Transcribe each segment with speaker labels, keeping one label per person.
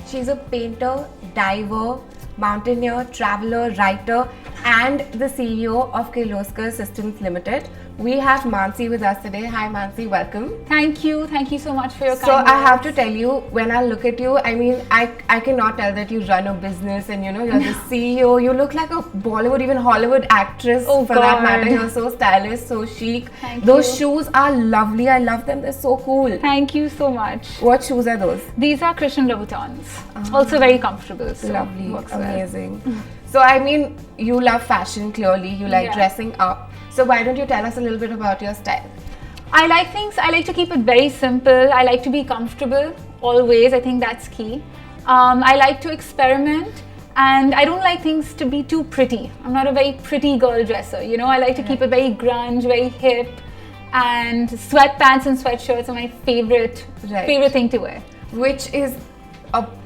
Speaker 1: She's a painter, diver, mountaineer, traveler, writer, and the CEO of Kirloskar Systems Limited. We have Manasi with us today. Hi Manasi, welcome.
Speaker 2: Thank you so much for your kind
Speaker 1: So
Speaker 2: words.
Speaker 1: I have to tell you, when I look at you, I mean, I cannot tell that you run a business and you know, you're the CEO. You look like a Bollywood, even Hollywood actress for that matter. You're so stylish, so chic.
Speaker 2: Thank
Speaker 1: Those
Speaker 2: you.
Speaker 1: shoes are lovely. I love them. They're so cool.
Speaker 2: Thank you so much.
Speaker 1: What shoes are those?
Speaker 2: These are Christian Louboutins. Also very comfortable. So
Speaker 1: Lovely,
Speaker 2: works well.
Speaker 1: amazing. So I mean, you love fashion clearly. You like
Speaker 2: Yeah.
Speaker 1: dressing up. So why don't you tell us a little bit about your style?
Speaker 2: I like to keep it very simple. I like to be comfortable always. I think that's key. I like to experiment, and I don't like things to be too pretty. I'm not a very pretty girl dresser. You know, I like to keep it very grunge, very hip, and sweatpants and sweatshirts are my favorite thing to wear.
Speaker 1: Which is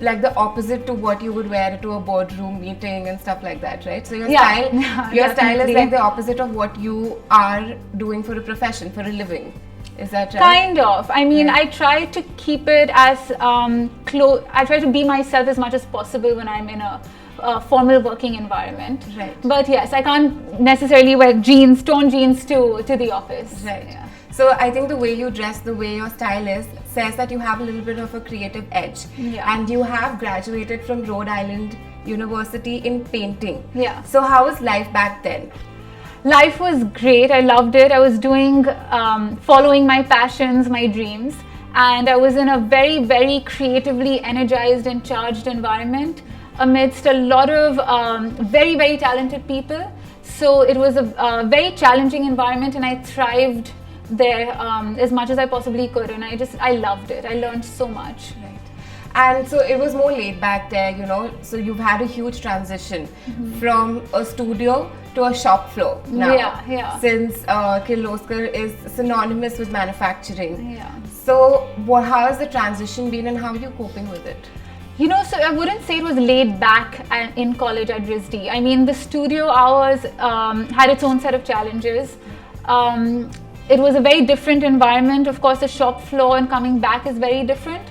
Speaker 1: like the opposite to what you would wear to a boardroom meeting and stuff like that, right? So your style is
Speaker 2: definitely.
Speaker 1: like the opposite of what you are doing for a profession, for a living. Is that right?
Speaker 2: Kind of. I mean, I try to keep it as I try to be myself as much as possible when I'm in a formal working environment.
Speaker 1: Right.
Speaker 2: But yes, I can't necessarily wear torn jeans to the office.
Speaker 1: Right.
Speaker 2: Yeah.
Speaker 1: So I think the way you dress, the way your style is, says that you have a little bit of a creative edge.
Speaker 2: Yeah.
Speaker 1: And you have graduated from Rhode Island University in painting.
Speaker 2: Yeah.
Speaker 1: So how was life back then?
Speaker 2: Life was great. I loved it. I was doing, following my passions, my dreams. And I was in a very, very creatively energized and charged environment amidst a lot of very, very talented people. So it was a very challenging environment, and I thrived there as much as I possibly could. And I loved it. I learned so much.
Speaker 1: Right. And so it was more laid back there, you know. So you've had a huge transition from a studio to a shop floor now.
Speaker 2: Yeah.
Speaker 1: Since Kirloskar is synonymous with manufacturing.
Speaker 2: Yeah.
Speaker 1: So how has the transition been, and how are you coping with it?
Speaker 2: You know, so I wouldn't say it was laid back in college at RISD. I mean, the studio hours had its own set of challenges. It was a very different environment. Of course, the shop floor and coming back is very different.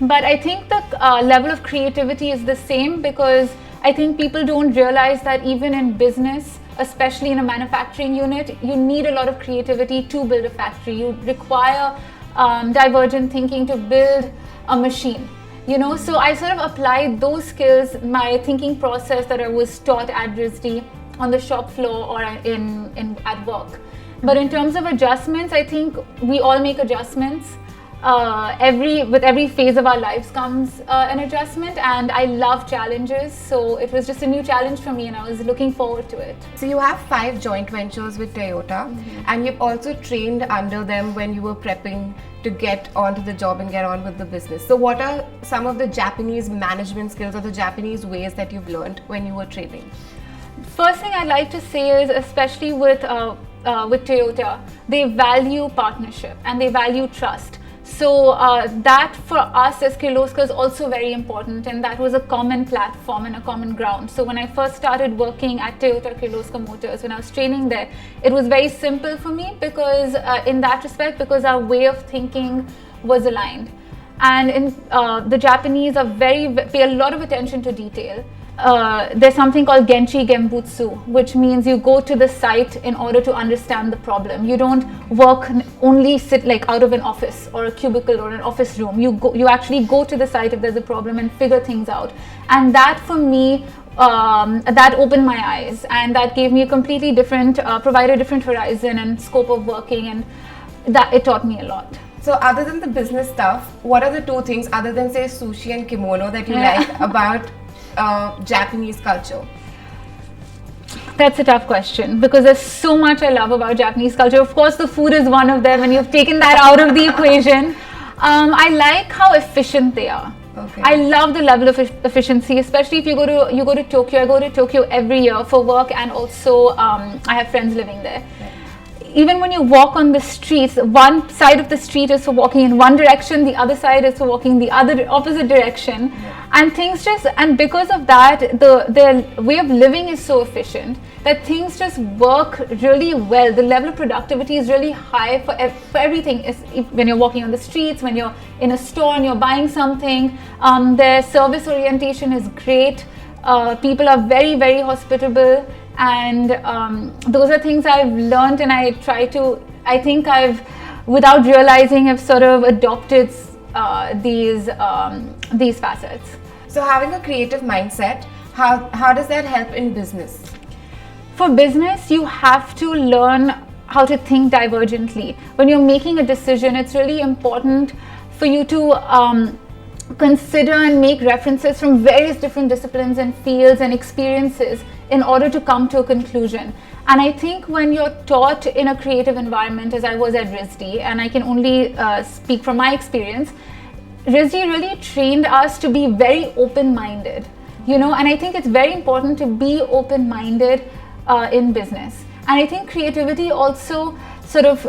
Speaker 2: But I think the level of creativity is the same, because I think people don't realize that even in business, especially in a manufacturing unit, you need a lot of creativity to build a factory. You require divergent thinking to build a machine. You know, so I sort of applied those skills, my thinking process that I was taught at RISD on the shop floor or at work. But in terms of adjustments, I think we all make adjustments. With every phase of our lives comes an adjustment, and I love challenges. So it was just a new challenge for me, and I was looking forward to it.
Speaker 1: So you have 5 joint ventures with Toyota, and you've also trained under them when you were prepping to get onto the job and get on with the business. So what are some of the Japanese management skills or the Japanese ways that you've learned when you were training?
Speaker 2: First thing I'd like to say is, especially with Toyota, they value partnership and they value trust. So that for us as Kirloskar is also very important, and that was a common platform and a common ground. So when I first started working at Toyota Kirloskar Motors, when I was training there, it was very simple for me because in that respect, because our way of thinking was aligned. And the Japanese pay a lot of attention to detail. There's something called Genchi Genbutsu, which means you go to the site in order to understand the problem. You don't sit like out of an office or a cubicle or an office room. You actually go to the site if there's a problem and figure things out. And that for me, that opened my eyes, and that gave me a completely different, provided a different horizon and scope of working, and that it taught me a lot.
Speaker 1: So other than the business stuff, what are the 2 things other than say sushi and kimono that you like about Japanese culture?
Speaker 2: That's a tough question, because there's so much I love about Japanese culture. Of course, the food is one of them, and you've taken that out of the equation. I like how efficient they are.
Speaker 1: Okay.
Speaker 2: I love the level of efficiency, especially if you go to Tokyo. I go to Tokyo every year for work, and also I have friends living there.
Speaker 1: Right.
Speaker 2: even when you walk on the streets, one side of the street is for walking in one direction, the other side is for walking the other opposite direction, and things just, and because of that, the way of living is so efficient that things just work really well. The level of productivity is really high for everything. When you're walking on the streets, when you're in a store and you're buying something, their service orientation is great. People are very, very hospitable, and those are things I've learned, and I think I've, without realizing, have sort of adopted these facets.
Speaker 1: So having a creative mindset, how does that help in business?
Speaker 2: For business, you have to learn how to think divergently. When you're making a decision, it's really important for you to consider and make references from various different disciplines and fields and experiences in order to come to a conclusion. And I think when you're taught in a creative environment, as I was at RISD, and I can only speak from my experience, RISD really trained us to be very open-minded, and I think it's very important to be open-minded in business. And I think creativity also sort of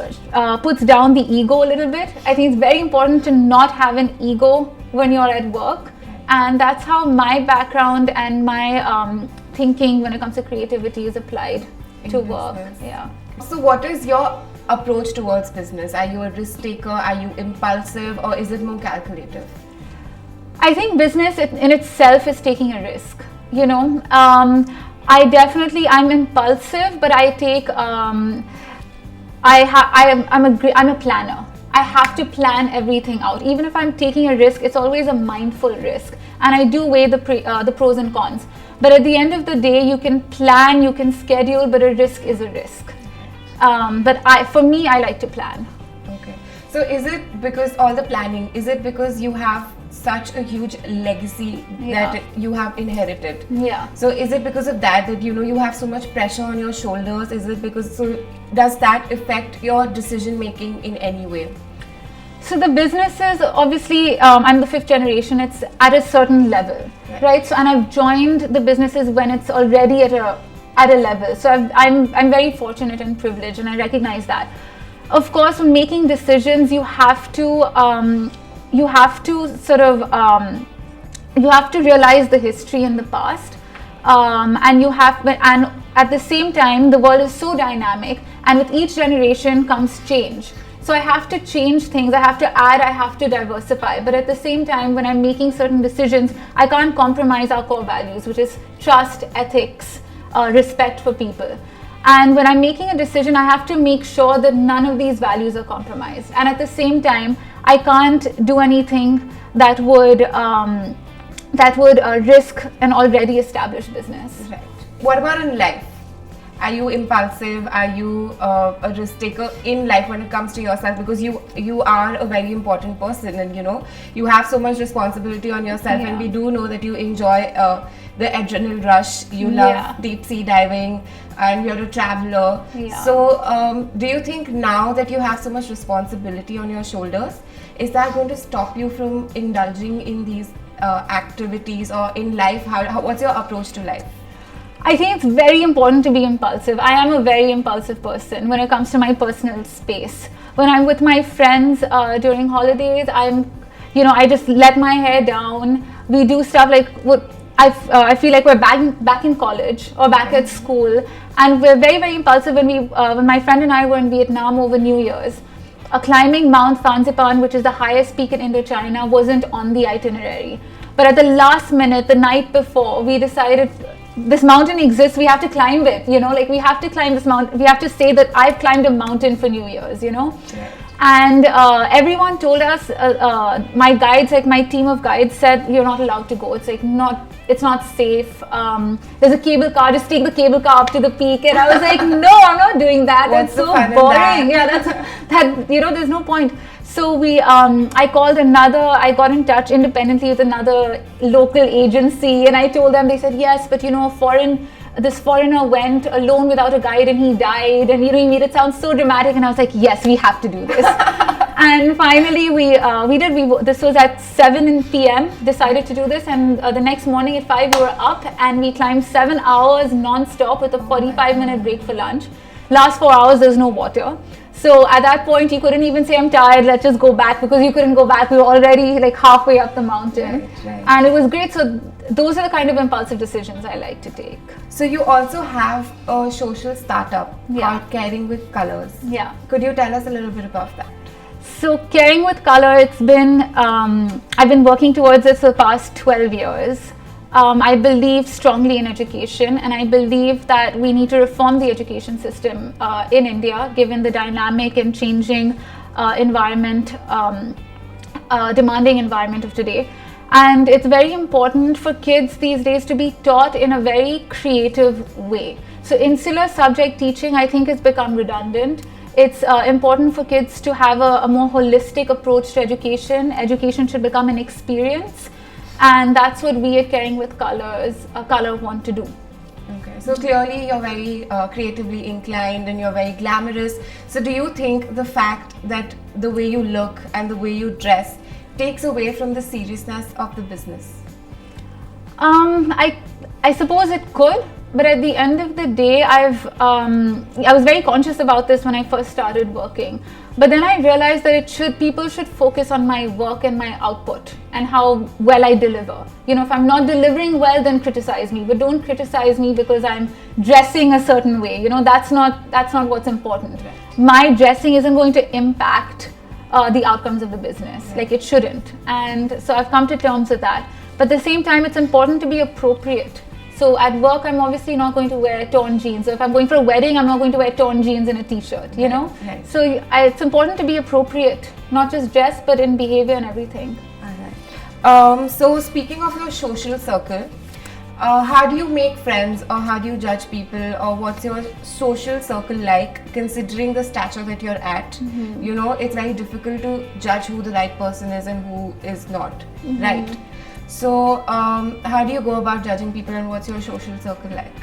Speaker 2: puts down the ego a little bit. I think it's very important to not have an ego when you're at work, and that's how my background and my thinking when it comes to creativity is applied to work. Yeah.
Speaker 1: So what is your approach towards business? Are you a risk taker? Are you impulsive, or is it more calculative?
Speaker 2: I think business in itself is taking a risk. I'm impulsive, but I'm a planner. I have to plan everything out. Even if I'm taking a risk, it's always a mindful risk, and I do weigh the pros and cons. But at the end of the day, you can plan, you can schedule, but a risk is a risk. For me, I like to plan.
Speaker 1: Okay. So is it because all the planning? Is it because you have such a huge legacy that you have inherited?
Speaker 2: Yeah.
Speaker 1: So is it because of that you have so much pressure on your shoulders? Is it because, does that affect your decision making in any way?
Speaker 2: So the businesses, obviously, I'm the 5th generation. It's at a certain level, right? So, and I've joined the businesses when it's already at a level. So I'm very fortunate and privileged, and I recognize that. Of course, when making decisions, you have to realize the history in the past, and at the same time, the world is so dynamic, and with each generation comes change. So I have to change things, I have to add, I have to diversify. But at the same time, when I'm making certain decisions, I can't compromise our core values, which is trust, ethics, respect for people. And when I'm making a decision, I have to make sure that none of these values are compromised. And at the same time, I can't do anything that would risk an already established business.
Speaker 1: Right. What about in life? Are you impulsive? Are you a risk taker in life when it comes to yourself? Because you are a very important person, and you have so much responsibility on yourself. And we do know that you enjoy the adrenaline rush. You love deep sea diving, and you're a traveler. So do you think now that you have so much responsibility on your shoulders, is that going to stop you from indulging in these activities, or in life? What's your approach to life?
Speaker 2: I think it's very important to be impulsive. I am a very impulsive person when it comes to my personal space. When I'm with my friends during holidays, I just let my hair down. We do stuff like I feel like we're back in college or back at school, and we're very, very impulsive. When my friend and I were in Vietnam over New Year's, climbing Mount Fansipan, which is the highest peak in Indochina, wasn't on the itinerary. But at the last minute, the night before, we decided this mountain exists, we have to climb it, we have to climb this mountain. We have to say that I've climbed a mountain for New Year's, And everyone told us, my guides, like my team of guides said, you're not allowed to go. It's not safe. There's a cable car, just take the cable car up to the peak. And I was like, no, I'm not doing that. That's so boring. Yeah, there's no point. So I got in touch independently with another local agency, and I told them, they said, yes, but this foreigner went alone without a guide and he died, and he made it sound so dramatic, and I was like, yes, we have to do this. And finally we did. This was at 7 p.m. decided to do this, and the next morning at 5 we were up, and we climbed 7 hours non-stop with a 45-minute break for lunch. last 4 hours there's no water. So at that point you couldn't even say I'm tired, let's just go back, because you couldn't go back. We were already like halfway up the mountain.
Speaker 1: Right.
Speaker 2: And it was great. So those are the kind of impulsive decisions I like to take.
Speaker 1: So you also have a social startup
Speaker 2: Yeah.
Speaker 1: called Caring with Colors.
Speaker 2: Yeah.
Speaker 1: Could you tell us a little bit about that?
Speaker 2: So Caring with Color, it's been, I've been working towards it for the past 12 years. I believe strongly in education, and I believe that we need to reform the education system in India, given the dynamic and changing environment, demanding environment of today. And it's very important for kids these days to be taught in a very creative way. So insular subject teaching, I think, has become redundant. It's important for kids to have a more holistic approach to education. Education should become an experience. And that's what we at Caring with Color want to do.
Speaker 1: Okay, so clearly you're very creatively inclined and you're very glamorous. So do you think the fact that the way you look and the way you dress takes away from the seriousness of the business?
Speaker 2: I suppose it could, but at the end of the day, I was very conscious about this when I first started working. But then I realized that people should focus on my work and my output and how well I deliver. You know, if I'm not delivering well, then criticize me, but don't criticize me because I'm dressing a certain way. You know, that's not what's important.
Speaker 1: Right.
Speaker 2: My dressing isn't going to impact the outcomes of the business. Right. Like it shouldn't. And so I've come to terms with that. But at the same time, it's important to be appropriate. So at work, I'm obviously not going to wear torn jeans. So if I'm going for a wedding, I'm not going to wear torn jeans and a t-shirt, you know?
Speaker 1: Right.
Speaker 2: So it's important to be appropriate, not just dress, but in behavior and everything.
Speaker 1: All right. So speaking of your social circle, how do you make friends, or how do you judge people, or what's your social circle like considering the stature that you're at? Mm-hmm. You know, it's very difficult to judge who the right person is and who is not, mm-hmm. right? So how do you go about judging people, and what's your social circle like?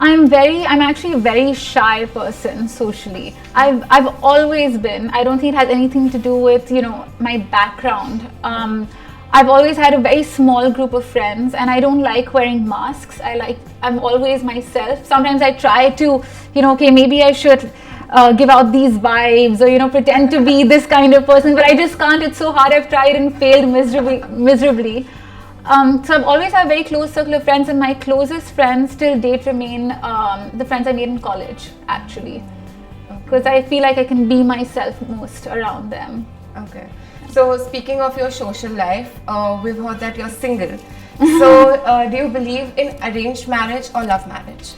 Speaker 2: I'm actually a very shy person socially. I've always been. I don't think it has anything to do with, you know, my background. I've always had a very small group of friends, and I don't like wearing masks. I'm always myself. Sometimes I try to, you know, okay, maybe I should give out these vibes, or, you know, pretend to be this kind of person, but I just can't. It's so hard. I've tried and failed miserably. So I've always had a very close circle of friends, and my closest friends till date remain the friends I made in college, actually, because I feel like I can be myself most around them.
Speaker 1: Okay. So speaking of your social life, we've heard that you're single. So do you believe in arranged marriage or love marriage?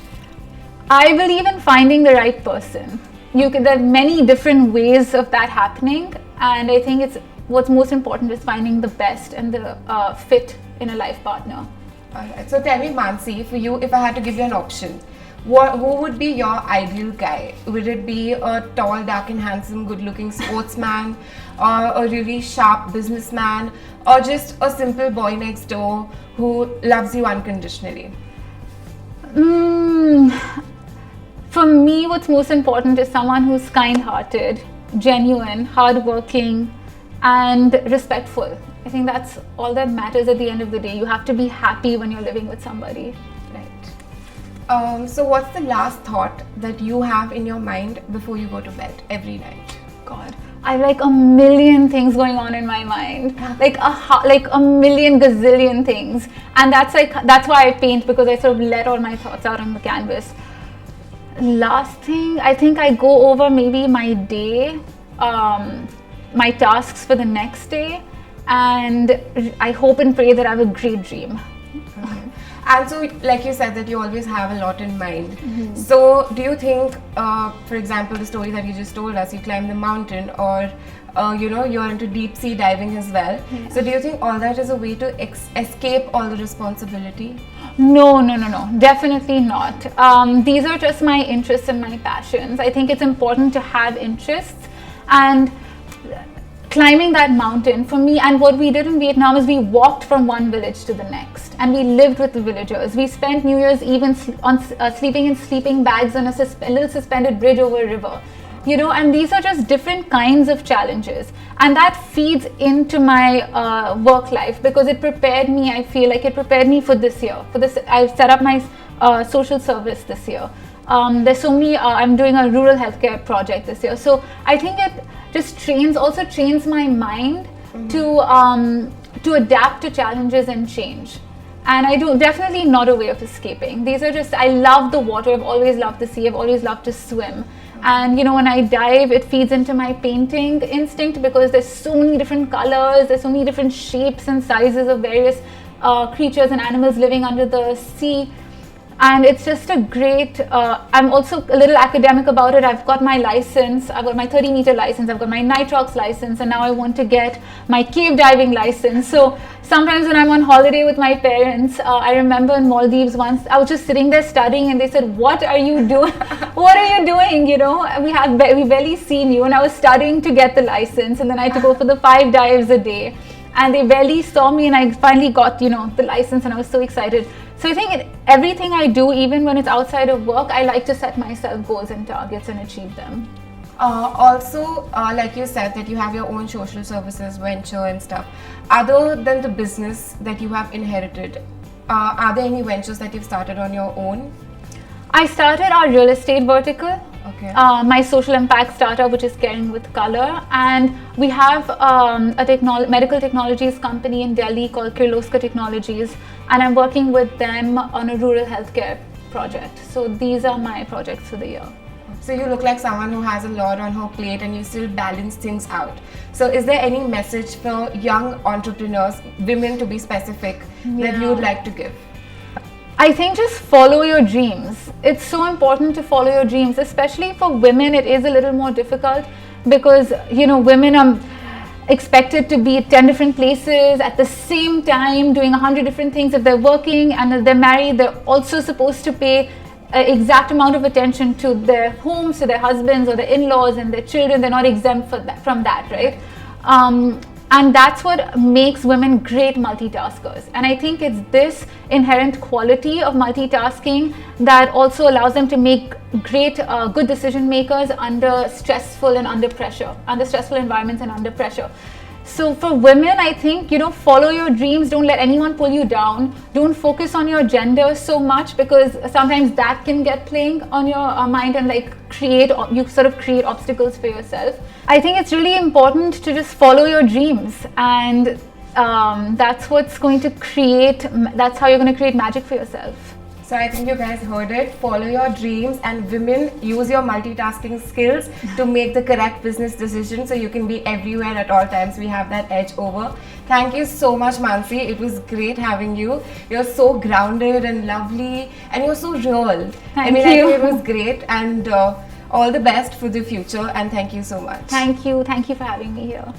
Speaker 2: I believe in finding the right person. There are many different ways of that happening, and I think what's most important is finding the best and the fit in a life partner.
Speaker 1: Alright, so tell me, Manasi, for you, if I had to give you an option, who would be your ideal guy? Would it be a tall, dark and handsome, good-looking sportsman, or a really sharp businessman, or just a simple boy next door who loves you unconditionally?
Speaker 2: For me, what's most important is someone who's kind-hearted, genuine, hardworking, and respectful. I think that's all that matters at the end of the day. You have to be happy when you're living with somebody.
Speaker 1: Right. So what's the last thought that you have in your mind before you go to bed every night?
Speaker 2: God, I have like a million things going on in my mind, like a million gazillion things, and that's why I paint, because I sort of let all my thoughts out on the canvas. Last thing, I think I go over maybe my day, my tasks for the next day, and I hope and pray that I have a great dream.
Speaker 1: Okay. And so, like you said, that you always have a lot in mind. Mm-hmm. So do you think, for example, the story that you just told us, you climbed the mountain, or you know, you're into deep sea diving as well. Yeah. So do you think all that is a way to escape all the responsibility?
Speaker 2: No, definitely not. These are just my interests and my passions. I think it's important to have interests, and climbing that mountain for me, and what we did in Vietnam is we walked from one village to the next, and we lived with the villagers. We spent New Year's Eve sleeping in sleeping bags on a little suspended bridge over a river. You know, and these are just different kinds of challenges, and that feeds into my work life, because it prepared me. I feel like it prepared me for this year. I've set up my social service this year, There's so many. I'm doing a rural healthcare project this year, so I think it just trains my mind to adapt to challenges and change. And I do definitely not a way of escaping. These are just, I love the water. I've always loved the sea. I've always loved to swim. And when I dive, it feeds into my painting instinct because there's so many different colors, there's so many different shapes and sizes of various creatures and animals living under the sea. And it's just a great, I'm also a little academic about it. I've got my license, I've got my 30-meter license, I've got my nitrox license, and now I want to get my cave diving license. So sometimes when I'm on holiday with my parents, I remember in Maldives once, I was just sitting there studying and they said, what are you doing? What are you doing? We barely seen you. And I was studying to get the license, and then I had to go for the 5 dives a day. And they barely saw me, and I finally got, the license, and I was so excited. So I think everything I do, even when it's outside of work, I like to set myself goals and targets and achieve them.
Speaker 1: Also, like you said, that you have your own social services venture and stuff. Other than the business that you have inherited, are there any ventures that you've started on your own?
Speaker 2: I started our real estate vertical.
Speaker 1: Okay.
Speaker 2: My social impact startup, which is Caring with Color, and we have a medical technologies company in Delhi called Kirloskar Technologies, and I'm working with them on a rural healthcare project. So these are my projects for the year.
Speaker 1: So you look like someone who has a lot on her plate and you still balance things out. So is there any message for young entrepreneurs, women to be specific, that you would like to give?
Speaker 2: I think just follow your dreams. It's so important to follow your dreams, especially for women. It is a little more difficult because, women are expected to be at 10 different places at the same time, doing 100 different things. If they're working and if they're married, they're also supposed to pay an exact amount of attention to their homes, to their husbands or their in-laws and their children. They're not exempt from that, right? And that's what makes women great multitaskers. And I think it's this inherent quality of multitasking that also allows them to make great, good decision makers under stressful environments and under pressure. So for women, I think, follow your dreams. Don't let anyone pull you down. Don't focus on your gender so much, because sometimes that can get playing on your mind and create obstacles for yourself. I think it's really important to just follow your dreams, and that's how you're going to create magic for yourself.
Speaker 1: So I think you guys heard it. Follow your dreams, and women, use your multitasking skills to make the correct business decision so you can be everywhere at all times. We have that edge over. Thank you so much, Manasi. It was great having you. You're so grounded and lovely, and you're so real.
Speaker 2: Thank you.
Speaker 1: I think it was great, and all the best for the future, and thank you so much.
Speaker 2: Thank you for having me here.